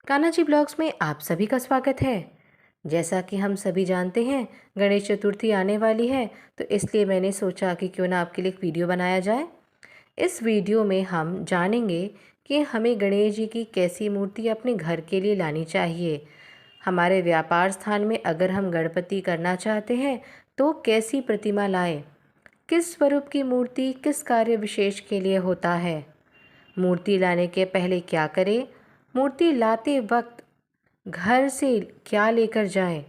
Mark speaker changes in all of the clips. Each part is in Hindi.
Speaker 1: कान्हा जी ब्लॉग्स में आप सभी का स्वागत है। जैसा कि हम सभी जानते हैं, गणेश चतुर्थी आने वाली है, तो इसलिए मैंने सोचा कि क्यों ना आपके लिए एक वीडियो बनाया जाए। इस वीडियो में हम जानेंगे कि हमें गणेश जी की कैसी मूर्ति अपने घर के लिए लानी चाहिए। हमारे व्यापार स्थान में अगर हम गणपति करना चाहते हैं तो कैसी प्रतिमा लाएं, किस स्वरूप की मूर्ति किस कार्य विशेष के लिए होता है, मूर्ति लाने के पहले क्या करें, मूर्ति लाते वक्त घर से क्या लेकर जाएं,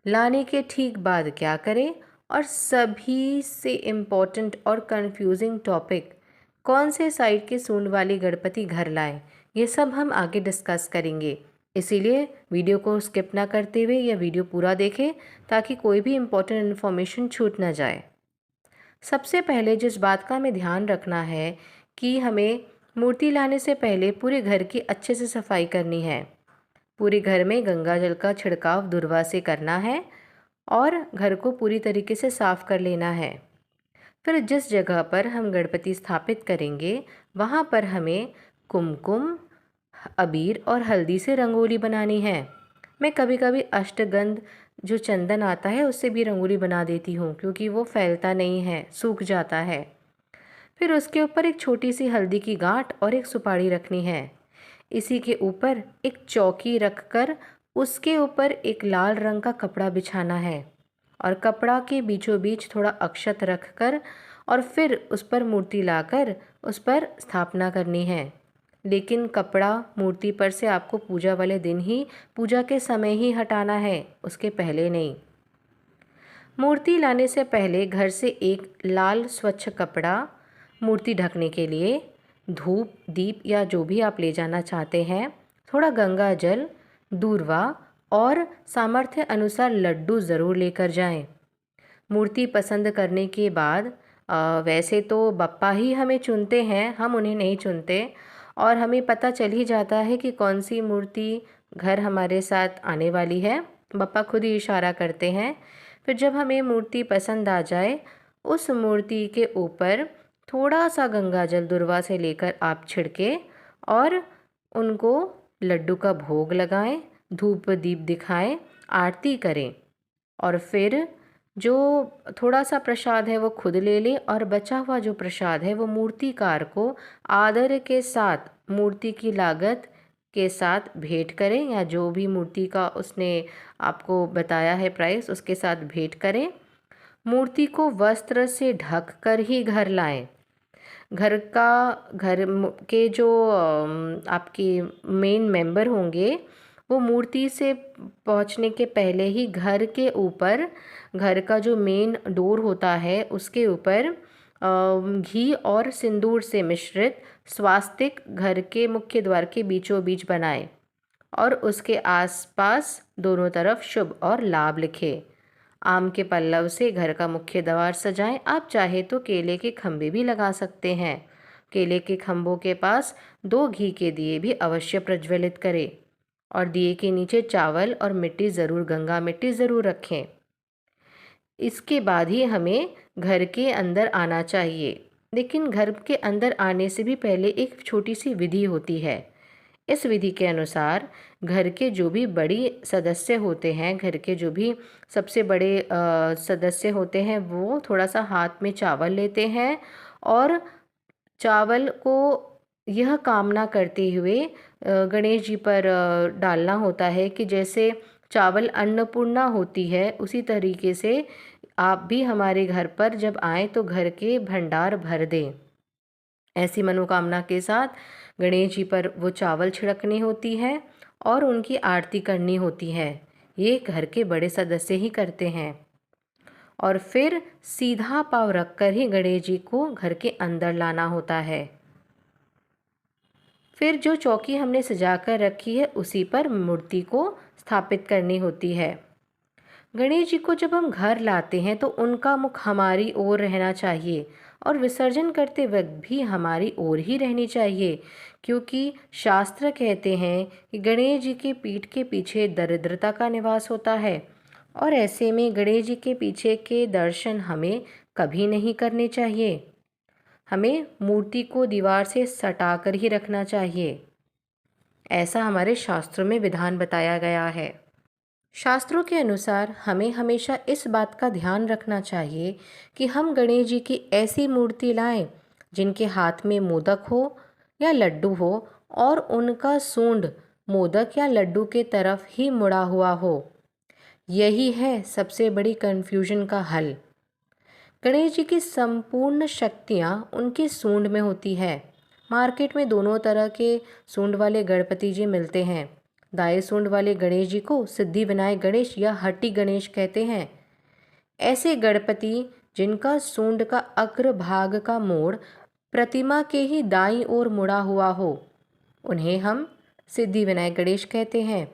Speaker 1: लाने के ठीक बाद क्या करें, और सभी से इम्पोर्टेंट और कंफ्यूजिंग टॉपिक कौन से साइड के सूंड वाली गणपति घर लाएं, ये सब हम आगे डिस्कस करेंगे। इसीलिए वीडियो को स्किप ना करते हुए यह वीडियो पूरा देखें ताकि कोई भी इम्पोर्टेंट इन्फॉर्मेशन छूट ना जाए। सबसे पहले जिस बात का हमें ध्यान रखना है कि हमें मूर्ति लाने से पहले पूरे घर की अच्छे से सफाई करनी है। पूरे घर में गंगा जल का छिड़काव दुर्वा से करना है और घर को पूरी तरीके से साफ कर लेना है। फिर जिस जगह पर हम गणपति स्थापित करेंगे वहाँ पर हमें कुमकुम, अबीर और हल्दी से रंगोली बनानी है। मैं कभी कभी अष्टगंध जो चंदन आता है उससे भी रंगोली बना देती हूँ, क्योंकि वो फैलता नहीं है, सूख जाता है। फिर उसके ऊपर एक छोटी सी हल्दी की गांठ और एक सुपारी रखनी है। इसी के ऊपर एक चौकी रखकर उसके ऊपर एक लाल रंग का कपड़ा बिछाना है और कपड़ा के बीचों बीच थोड़ा अक्षत रखकर और फिर उस पर मूर्ति लाकर उस पर स्थापना करनी है। लेकिन कपड़ा मूर्ति पर से आपको पूजा वाले दिन ही, पूजा के समय ही हटाना है, उसके पहले नहीं। मूर्ति लाने से पहले घर से एक लाल स्वच्छ कपड़ा, मूर्ति ढकने के लिए धूप दीप या जो भी आप ले जाना चाहते हैं, थोड़ा गंगा जल, दूर्वा और सामर्थ्य अनुसार लड्डू ज़रूर लेकर जाएं। मूर्ति पसंद करने के बाद वैसे तो बप्पा ही हमें चुनते हैं, हम उन्हें नहीं चुनते, और हमें पता चल ही जाता है कि कौन सी मूर्ति घर हमारे साथ आने वाली है। बप्पा खुद ही इशारा करते हैं। फिर जब हमें मूर्ति पसंद आ जाए, उस मूर्ति के ऊपर थोड़ा सा गंगा जल दुर्वा से लेकर आप छिड़के और उनको लड्डू का भोग लगाएं, धूप दीप दिखाएं, आरती करें, और फिर जो थोड़ा सा प्रसाद है वो खुद ले ले और बचा हुआ जो प्रसाद है वो मूर्तिकार को आदर के साथ मूर्ति की लागत के साथ भेंट करें, या जो भी मूर्ति का उसने आपको बताया है प्राइस उसके साथ भेंट करें। मूर्ति को वस्त्र से ढक कर ही घर लाएं। के जो आपके मेन मेंबर होंगे वो मूर्ति से पहुंचने के पहले ही घर के ऊपर, घर का जो मेन डोर होता है उसके ऊपर घी और सिंदूर से मिश्रित स्वास्तिक घर के मुख्य द्वार के बीचों बीच बनाएं और उसके आसपास दोनों तरफ शुभ और लाभ लिखे। आम के पल्लव से घर का मुख्य द्वार सजाएं। आप चाहे तो केले के खंभे भी लगा सकते हैं। केले के खंभों के पास 2 घी के दिए भी अवश्य प्रज्वलित करें और दिए के नीचे चावल और मिट्टी ज़रूर, गंगा मिट्टी ज़रूर रखें। इसके बाद ही हमें घर के अंदर आना चाहिए। लेकिन घर के अंदर आने से भी पहले एक छोटी सी विधि होती है। इस विधि के अनुसार घर के जो भी बड़ी सदस्य होते हैं, घर के जो भी सबसे बड़े सदस्य होते हैं, वो थोड़ा सा हाथ में चावल लेते हैं और चावल को यह कामना करते हुए गणेश जी पर डालना होता है कि जैसे चावल अन्नपूर्णा होती है, उसी तरीके से आप भी हमारे घर पर जब आएँ तो घर के भंडार भर दें। ऐसी मनोकामना के साथ गणेश जी पर वो चावल छिड़कनी होती है और उनकी आरती करनी होती है। ये घर के बड़े सदस्य ही करते हैं। और फिर सीधा पाँव रखकर ही गणेश जी को घर के अंदर लाना होता है। फिर जो चौकी हमने सजा कर रखी है उसी पर मूर्ति को स्थापित करनी होती है। गणेश जी को जब हम घर लाते हैं तो उनका मुख हमारी ओर रहना चाहिए और विसर्जन करते वक्त भी हमारी ओर ही रहनी चाहिए, क्योंकि शास्त्र कहते हैं कि गणेश जी की पीठ के पीछे दरिद्रता का निवास होता है और ऐसे में गणेश जी के पीछे के दर्शन हमें कभी नहीं करने चाहिए। हमें मूर्ति को दीवार से सटा कर ही रखना चाहिए। ऐसा हमारे शास्त्रों में विधान बताया गया है। शास्त्रों के अनुसार हमें हमेशा इस बात का ध्यान रखना चाहिए कि हम गणेश जी की ऐसी मूर्ति लाएं जिनके हाथ में मोदक हो या लड्डू हो और उनका सूंड मोदक या लड्डू के तरफ ही मुड़ा हुआ हो। यही है सबसे बड़ी कन्फ्यूजन का हल। गणेश जी की संपूर्ण शक्तियाँ उनकी सूंड में होती है। मार्केट में दोनों तरह के सूंड वाले गणपति जी मिलते हैं। दाएं सूंड वाले गणेश जी को सिद्धि विनायक गणेश या हट्टी गणेश कहते हैं। ऐसे गणपति जिनका सूंड का अग्र भाग का मोड़ प्रतिमा के ही दाईं ओर मुड़ा हुआ हो, उन्हें हम सिद्धि विनायक गणेश कहते हैं।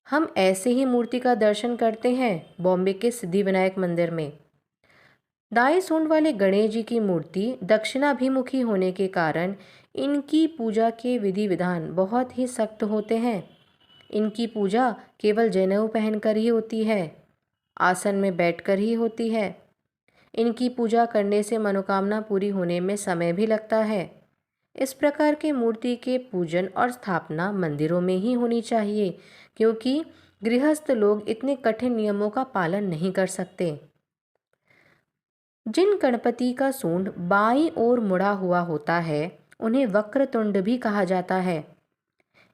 Speaker 1: हम ऐसे ही मूर्ति का दर्शन करते हैं बॉम्बे के सिद्धि विनायक मंदिर में। दाएं सूंड वाले गणेश जी की मूर्ति दक्षिणाभिमुखी होने के कारण इनकी पूजा के विधि विधान बहुत ही सख्त होते हैं। इनकी पूजा केवल जनेऊ पहनकर ही होती है, आसन में बैठकर ही होती है। इनकी पूजा करने से मनोकामना पूरी होने में समय भी लगता है। इस प्रकार के मूर्ति के पूजन और स्थापना मंदिरों में ही होनी चाहिए, क्योंकि गृहस्थ लोग इतने कठिन नियमों का पालन नहीं कर सकते। जिन गणपति का सूंड बाईं ओर मुड़ा हुआ होता है उन्हें वक्रतुंड भी कहा जाता है।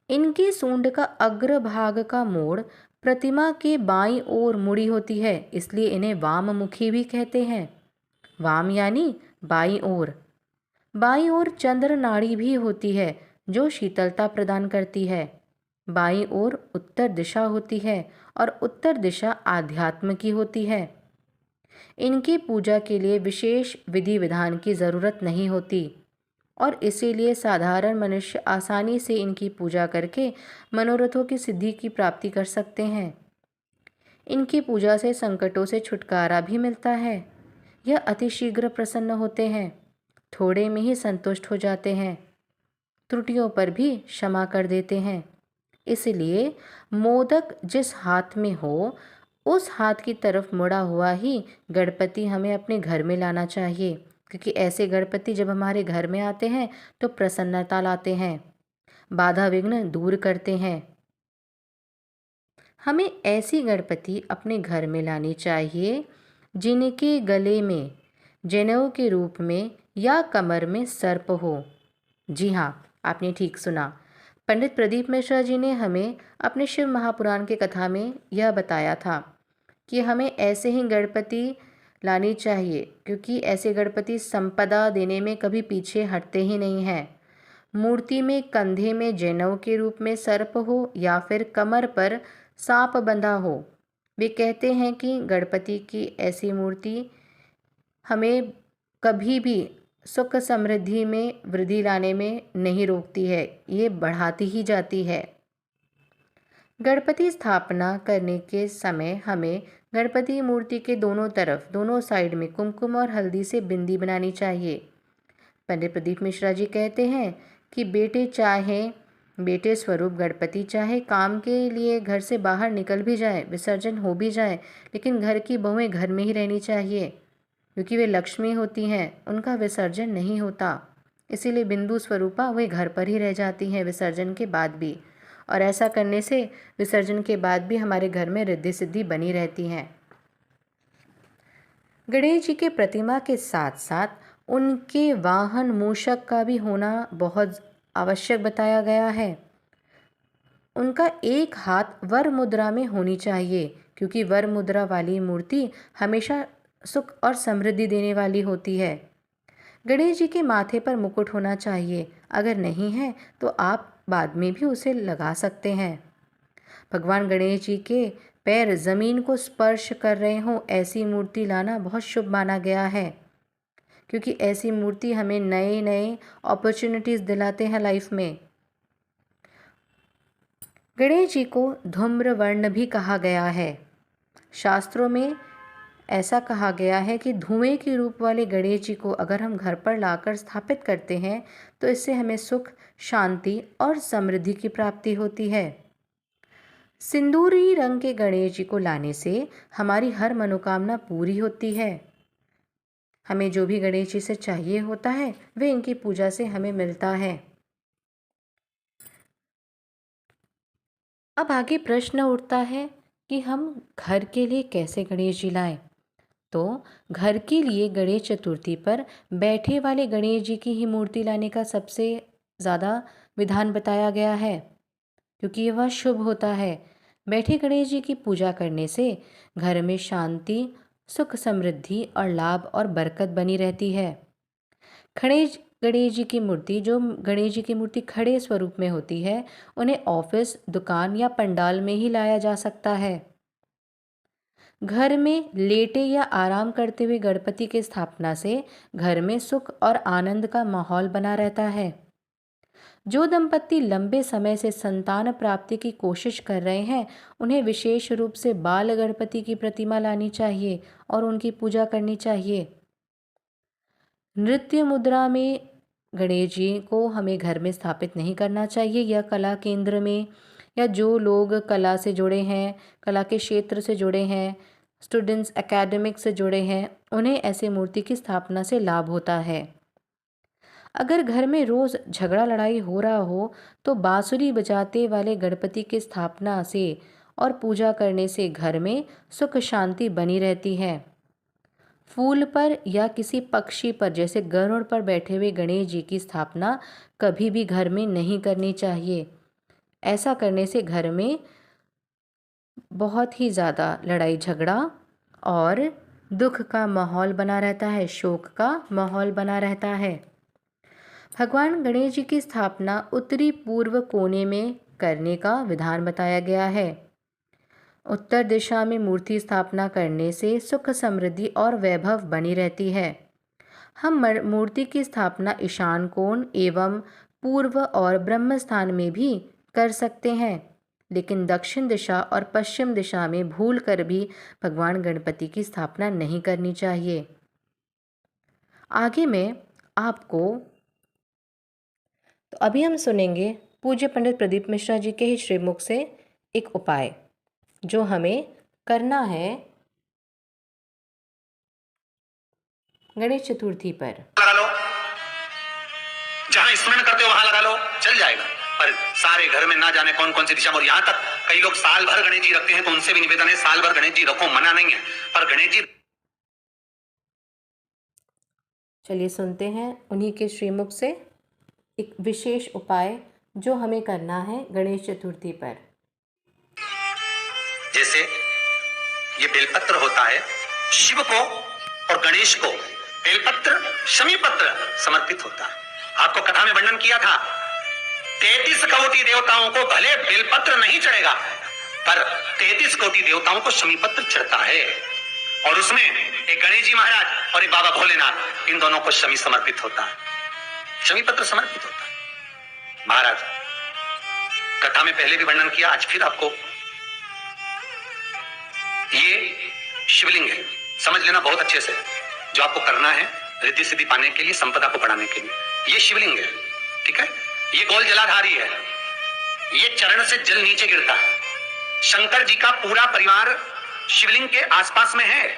Speaker 1: इनकी सूंड का अग्र भाग का मोड़ प्रतिमा के बाईं ओर मुड़ी होती है, इसलिए इन्हें वाममुखी भी कहते हैं। वाम यानी बाईं ओर। बाईं ओर चंद्र नाड़ी भी होती है जो शीतलता प्रदान करती है। बाईं ओर उत्तर दिशा होती है और उत्तर दिशा आध्यात्म की होती है। इनकी पूजा के लिए विशेष विधि विधान की ज़रूरत नहीं होती और इसीलिए साधारण मनुष्य आसानी से इनकी पूजा करके मनोरथों की सिद्धि की प्राप्ति कर सकते हैं। इनकी पूजा से संकटों से छुटकारा भी मिलता है। यह अतिशीघ्र प्रसन्न होते हैं, थोड़े में ही संतुष्ट हो जाते हैं, त्रुटियों पर भी क्षमा कर देते हैं। इसलिए मोदक जिस हाथ में हो उस हाथ की तरफ मुड़ा हुआ ही गणपति हमें अपने घर में लाना चाहिए, क्योंकि ऐसे गणपति जब हमारे घर में आते हैं तो प्रसन्नता लाते हैं, बाधा विघ्न दूर करते हैं। हमें ऐसी गणपति अपने घर में लानी चाहिए जिनके गले में जनेऊ के रूप में या कमर में सर्प हो। जी हाँ, आपने ठीक सुना। पंडित प्रदीप मिश्रा जी ने हमें अपने शिव महापुराण की कथा में यह बताया था कि हमें ऐसे ही गणपति लानी चाहिए, क्योंकि ऐसे गणपति संपदा देने में कभी पीछे हटते ही नहीं हैं। मूर्ति में कंधे में जनेऊ के रूप में सर्प हो या फिर कमर पर सांप बंधा हो। वे कहते हैं कि गणपति की ऐसी मूर्ति हमें कभी भी सुख समृद्धि में वृद्धि लाने में नहीं रोकती है, ये बढ़ाती ही जाती है। गणपति स्थापना करने के समय हमें गणपति मूर्ति के दोनों तरफ, दोनों साइड में कुमकुम और हल्दी से बिंदी बनानी चाहिए। पंडित प्रदीप मिश्रा जी कहते हैं कि बेटे स्वरूप गणपति चाहे काम के लिए घर से बाहर निकल भी जाए, विसर्जन हो भी जाए, लेकिन घर की बहुएं घर में ही रहनी चाहिए, क्योंकि वे लक्ष्मी होती हैं, उनका विसर्जन नहीं होता। इसीलिए बिंदु स्वरूपा वे घर पर ही रह जाती हैं विसर्जन के बाद भी, और ऐसा करने से विसर्जन के बाद भी हमारे घर में रिद्धि सिद्धि बनी रहती हैं। गणेश जी के प्रतिमा के साथ साथ उनके वाहन मूषक का भी होना बहुत आवश्यक बताया गया है। उनका एक हाथ वर मुद्रा में होनी चाहिए, क्योंकि वर मुद्रा वाली मूर्ति हमेशा सुख और समृद्धि देने वाली होती है। गणेश जी के माथे पर मुकुट होना चाहिए, अगर नहीं है तो आप बाद में भी उसे लगा सकते हैं। भगवान गणेश जी के पैर जमीन को स्पर्श कर रहे हों ऐसी मूर्ति लाना बहुत शुभ माना गया है, क्योंकि ऐसी मूर्ति हमें नए नए अपॉर्चुनिटीज़ दिलाते हैं लाइफ में। गणेश जी को धूम्रवर्ण भी कहा गया है। शास्त्रों में ऐसा कहा गया है कि धुएं के रूप वाले गणेश जी को अगर हम घर पर लाकर स्थापित करते हैं तो इससे हमें सुख, शांति और समृद्धि की प्राप्ति होती है। सिंदूरी रंग के गणेश जी को लाने से हमारी हर मनोकामना पूरी होती है। हमें जो भी गणेश जी से चाहिए होता है वे इनकी पूजा से हमें मिलता है। अब आगे प्रश्न उठता है कि हम घर के लिए कैसे गणेश जी लाएं। तो घर के लिए गणेश चतुर्थी पर बैठे वाले गणेश जी की ही मूर्ति लाने का सबसे ज़्यादा विधान बताया गया है, क्योंकि वह शुभ होता है। बैठे गणेश जी की पूजा करने से घर में शांति, सुख, समृद्धि और लाभ और बरकत बनी रहती है। गणेश गणेश जी की मूर्ति जो गणेश जी की मूर्ति खड़े स्वरूप में होती है, उन्हें ऑफिस, दुकान या पंडाल में ही लाया जा सकता है। घर में लेटे या आराम करते हुए गणपति की स्थापना से घर में सुख और आनंद का माहौल बना रहता है। जो दंपत्ति लंबे समय से संतान प्राप्ति की कोशिश कर रहे हैं, उन्हें विशेष रूप से बाल गणपति की प्रतिमा लानी चाहिए और उनकी पूजा करनी चाहिए। नृत्य मुद्रा में गणेश जी को हमें घर में स्थापित नहीं करना चाहिए या कला केंद्र में, या जो लोग कला से जुड़े हैं, कला के क्षेत्र से जुड़े हैं, स्टूडेंट्स एकेडमिक से जुड़े हैं, उन्हें ऐसे मूर्ति की स्थापना से लाभ होता है। अगर घर में रोज़ झगड़ा लड़ाई हो रहा हो तो बांसुरी बजाते वाले गणपति की स्थापना से और पूजा करने से घर में सुख शांति बनी रहती है। फूल पर या किसी पक्षी पर जैसे गरुड़ पर बैठे हुए गणेश जी की स्थापना कभी भी घर में नहीं करनी चाहिए। ऐसा करने से घर में बहुत ही ज़्यादा लड़ाई झगड़ा और दुख का माहौल बना रहता है, शोक का माहौल बना रहता है। भगवान गणेश जी की स्थापना उत्तरी पूर्व कोने में करने का विधान बताया गया है। उत्तर दिशा में मूर्ति स्थापना करने से सुख, समृद्धि और वैभव बनी रहती है। हम मूर्ति की स्थापना ईशान कोण एवं पूर्व और ब्रह्म स्थान में भी कर सकते हैं, लेकिन दक्षिण दिशा और पश्चिम दिशा में भूल कर भी भगवान गणपति की स्थापना नहीं करनी चाहिए। आगे मैं आपको तो अभी हम सुनेंगे पूज्य पंडित प्रदीप मिश्रा जी के ही श्रीमुख से एक उपाय जो हमें करना है गणेश चतुर्थी पर।
Speaker 2: लगा लो, जहां स्मरण करते हो वहां लगा लो, चल जाएगा। पर सारे घर में ना जाने कौन कौन सी दिशा में, और यहाँ तक कई लोग साल भर गणेश जी रखते हैं, तो उनसे भी निवेदन है साल भर गणेश जी रखो, मना नहीं है, पर गणेश जी।
Speaker 1: चलिए सुनते हैं उन्हीं के श्रीमुख से एक विशेष उपाय जो हमें करना है गणेश चतुर्थी पर।
Speaker 2: जैसे ये बेलपत्र होता है, शिव को और गणेश को बेलपत्र, शमी पत्र समर्पित होता है। आपको कथा में वर्णन किया था, 33 कोटि देवताओं को भले बेलपत्र नहीं चढ़ेगा, पर 33 कोटि देवताओं को शमी पत्र चढ़ता है, और उसमें एक गणेश जी महाराज और एक बाबा भोलेनाथ, इन दोनों को शमी समर्पित होता है, शमी पत्र समर्पित होता है। महाराज कथा में पहले भी वर्णन किया, आज फिर आपको, ये शिवलिंग है, समझ लेना बहुत अच्छे से, जो आपको करना है रिद्धि सिद्धि पाने के लिए, संपदा को बढ़ाने के लिए। ये शिवलिंग है, ठीक है, ये गोल जलाधारी है, ये चरण से जल नीचे गिरता है। शंकर जी का पूरा परिवार शिवलिंग के आसपास में है।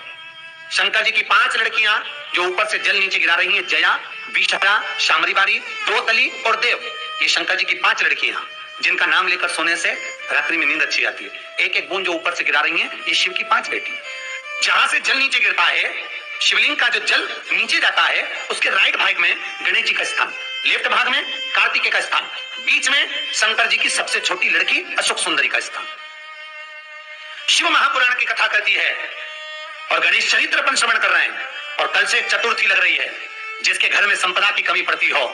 Speaker 2: शंकर जी की 5 लड़कियां जो ऊपर से जल नीचे गिरा रही हैं, जया, विषहरा, शामरीबारी, द्रौतली और देव, ये शंकर जी की 5 लड़कियां जिनका नाम लेकर सोने से रात्रि में नींद अच्छी आती है। एक एक बूंद जो ऊपर से गिरा रही हैं, ये शिव की 5 बेटी। जहां से जल नीचे गिरता है, शिवलिंग का जो जल नीचे जाता है, उसके राइट भाग में गणेश जी का स्थान, लेफ्ट भाग में कार्तिकेय का स्थान, बीच में शंकर जी की सबसे छोटी लड़की अशोक सुंदरी का स्थान। शिव महापुराण की कथा करती है और गणेश चरित्र पर श्रवण कर रहे हैं, और कल से चतुर्थी लग रही है। जिसके घर में संपदा की कमी पड़ती हो,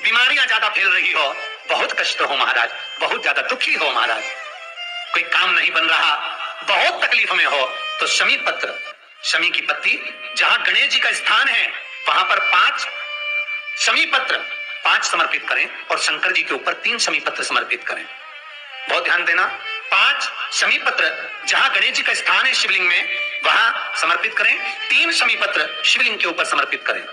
Speaker 2: बीमारियां ज्यादा फैल रही हो, बहुत कष्ट हो महाराज, बहुत ज्यादा दुखी हो महाराज, कोई काम नहीं बन रहा, बहुत तकलीफ में हो, तो शमी पत्र, शमी की पत्ती, जहां गणेश जी का स्थान है वहां पर 5 शमी पत्र 5 समर्पित करें, और शंकर जी के ऊपर 3 शमी पत्र समर्पित करें। बहुत ध्यान देना, 5 शमी पत्र जहां गणेश जी का स्थान है शिवलिंग में, वहां समर्पित करें, 3 शमी पत्र शिवलिंग के ऊपर समर्पित करें।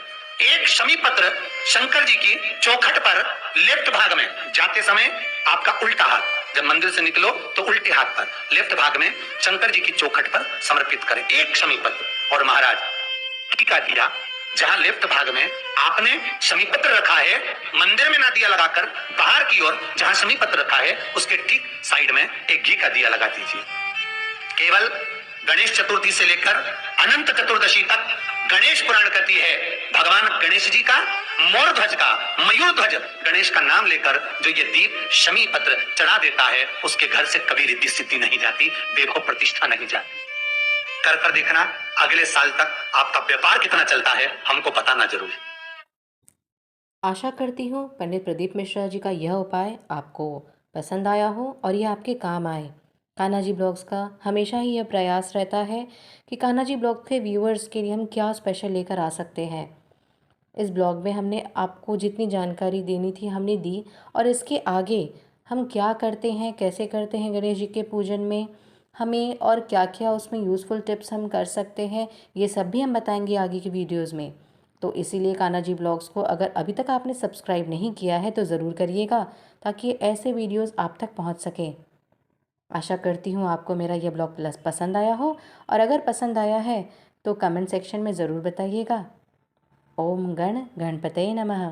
Speaker 2: एक शमी पत्र शंकर जी की चौखट पर लेफ्ट भाग में, जाते समय आपका उल्टा हाथ, जब मंदिर से निकलो तो उल्टे हाथ पर लेफ्ट भाग में शंकर जी की चौखट पर समर्पित करें, एक शमी पत्र। और महाराज टीका दिया, जहां लेफ्ट भाग में आपने शमी पत्र रखा है, मंदिर में ना दिया लगाकर बाहर की ओर जहां शमी पत्र रखा है उसके ठीक साइड में एक घी का दिया लगा दीजिए। केवल गणेश चतुर्थी से लेकर अनंत चतुर्दशी तक गणेश पुराण कहती है भगवान गणेश जी का मोर ध्वज का मयूर ध्वज गणेश का नाम लेकर जो ये दीप शमी पत्र चढ़ा देता है उसके घर से कभी रिद्धि सिद्धि नहीं जाती, वैभव प्रतिष्ठा नहीं जाती। कर देखना अगले साल तक आपका व्यापार कितना चलता है हमको बताना जरूर।
Speaker 1: आशा करती हूँ पंडित प्रदीप मिश्रा जी का यह उपाय आपको पसंद आया हो और यह आपके काम आए। कान्हा जी ब्लॉग्स का हमेशा ही यह प्रयास रहता है कि कान्हा जी ब्लॉग के व्यूअर्स के लिए हम क्या स्पेशल लेकर आ सकते हैं। इस ब्लॉग में हमने आपको जितनी जानकारी देनी थी हमने दी, और इसके आगे हम क्या करते हैं, कैसे करते हैं गणेश जी के पूजन में हमें, और क्या क्या उसमें यूज़फुल टिप्स हम कर सकते हैं, ये सब भी हम बताएंगे आगे की वीडियोज़ में। तो इसीलिए कान्हा जी ब्लॉग्स को अगर अभी तक आपने सब्सक्राइब नहीं किया है तो ज़रूर करिएगा, ताकि ऐसे वीडियोज़ आप तक पहुँच सकें। आशा करती हूँ आपको मेरा यह ब्लॉग पसंद आया हो, और अगर पसंद आया है तो कमेंट सेक्शन में ज़रूर बताइएगा। ओम गण गणपतये नमः।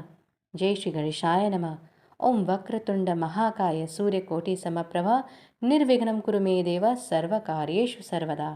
Speaker 1: जय श्री गणेशाय नमः। ओम वक्रतुंड महाकाय सूर्यकोटि समप्रभा निर्विघ्नं कुरु मे देव सर्वकार्येषु सर्वदा।